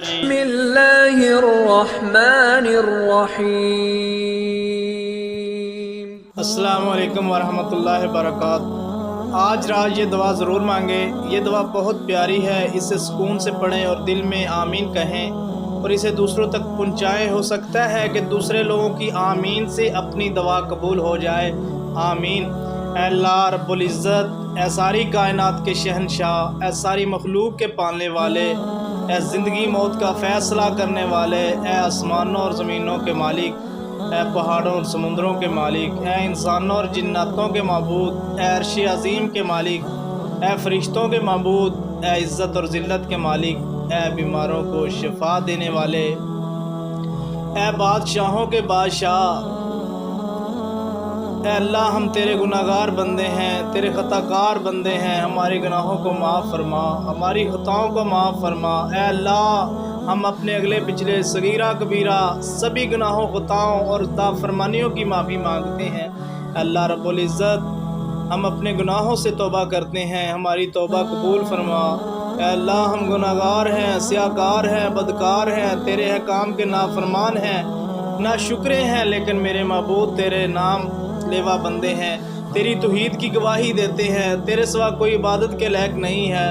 بسم اللہ الرحمن الرحیم۔ السلام علیکم ورحمۃ اللہ وبرکاتہ۔ آج رات یہ دعا ضرور مانگیں، یہ دعا بہت پیاری ہے، اسے سکون سے پڑھیں اور دل میں آمین کہیں اور اسے دوسروں تک پہنچائیں۔ ہو سکتا ہے کہ دوسرے لوگوں کی آمین سے اپنی دعا قبول ہو جائے، آمین۔ اے اللہ رب العزت، اے ساری کائنات کے شہنشاہ، اے ساری مخلوق کے پالنے والے، اے زندگی موت کا فیصلہ کرنے والے، اے آسمانوں اور زمینوں کے مالک، اے پہاڑوں اور سمندروں کے مالک، اے انسانوں اور جناتوں کے معبود، اے عرش عظیم کے مالک، اے فرشتوں کے معبود، اے عزت اور ذلت کے مالک، اے بیماروں کو شفا دینے والے، اے بادشاہوں کے بادشاہ، اے اللہ ہم تیرے گناہگار بندے ہیں، تیرے خطا کار بندے ہیں، ہمارے گناہوں کو معاف فرما، ہماری خطاؤں کو معاف فرما۔ اے اللہ ہم اپنے اگلے پچھلے صغیرہ کبیرہ سبھی گناہوں، خطاؤں اور نافرمانیوں کی معافی مانگتے ہیں۔ اے اللہ رب العزت، ہم اپنے گناہوں سے توبہ کرتے ہیں، ہماری توبہ قبول فرما۔ اے اللہ ہم گناہگار ہیں، سیاہکار ہیں، بدکار ہیں، تیرے احکام کے نافرمان ہیں، ناشکرے ہیں، لیکن میرے معبود تیرے نام لیوا بندے ہیں، تیری توحید کی گواہی دیتے ہیں۔ تیرے سوا کوئی عبادت کے لائق نہیں ہے،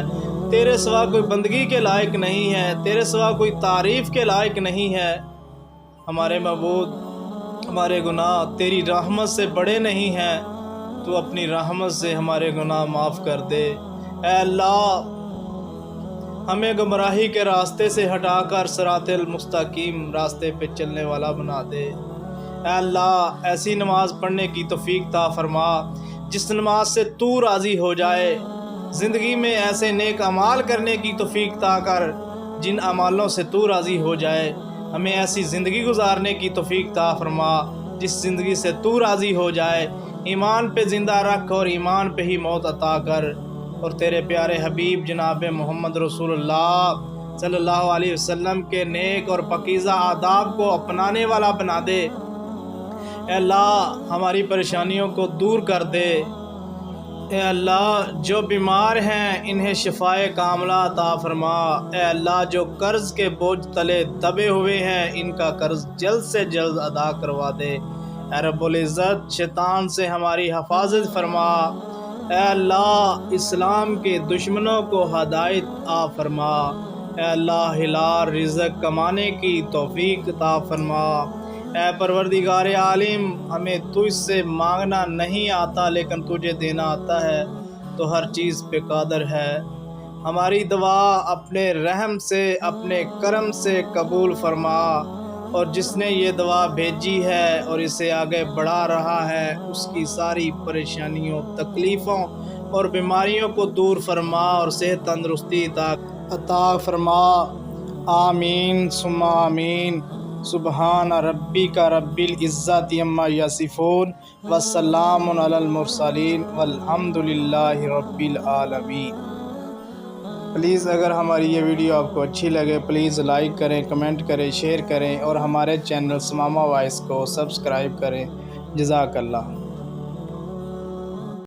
تیرے سوا کوئی بندگی کے لائق نہیں ہے، تیرے سوا کوئی تعریف کے لائق نہیں ہے۔ ہمارے معبود، ہمارے گناہ تیری رحمت سے بڑے نہیں ہیں، تو اپنی رحمت سے ہمارے گناہ معاف کر دے۔ اے اللہ ہمیں گمراہی کے راستے سے ہٹا کر صراط المستقیم راستے پہ چلنے والا بنا دے۔ اے اللہ ایسی نماز پڑھنے کی توفیق عطا فرما جس نماز سے تو راضی ہو جائے، زندگی میں ایسے نیک اعمال کرنے کی توفیق عطا کر جن اعمالوں سے تو راضی ہو جائے، ہمیں ایسی زندگی گزارنے کی توفیق عطا فرما جس زندگی سے تو راضی ہو جائے، ایمان پہ زندہ رکھ اور ایمان پہ ہی موت عطا کر، اور تیرے پیارے حبیب جناب محمد رسول اللہ صلی اللہ علیہ وسلم کے نیک اور پاکیزہ آداب کو اپنانے والا بنا دے۔ اے اللہ ہماری پریشانیوں کو دور کر دے۔ اے اللہ جو بیمار ہیں انہیں شفائے کاملہ عطا فرما۔ اے اللہ جو قرض کے بوجھ تلے دبے ہوئے ہیں ان کا قرض جلد سے جلد ادا کروا دے۔ اے رب العزت شیطان سے ہماری حفاظت فرما۔ اے اللہ اسلام کے دشمنوں کو ہدایت عطا فرما۔ اے اللہ حلال رزق کمانے کی توفیق عطا فرما۔ اے پروردگار عالم ہمیں تجھ سے مانگنا نہیں آتا لیکن تجھے دینا آتا ہے، تو ہر چیز پہ قادر ہے۔ ہماری دعا اپنے رحم سے، اپنے کرم سے قبول فرما، اور جس نے یہ دعا بھیجی ہے اور اسے آگے بڑھا رہا ہے اس کی ساری پریشانیوں، تکلیفوں اور بیماریوں کو دور فرما اور صحت تندرستی عطا فرما۔ آمین ثم آمین۔ سبحان ربک رب العزت عما یصفون وسلام علی المرسلین والحمد للہ رب العالمین۔ پلیز اگر ہماری یہ ویڈیو آپ کو اچھی لگے پلیز لائک کریں، کمنٹ کریں، شیئر کریں اور ہمارے چینل ثمامہ وائس کو سبسکرائب کریں۔ جزاک اللہ۔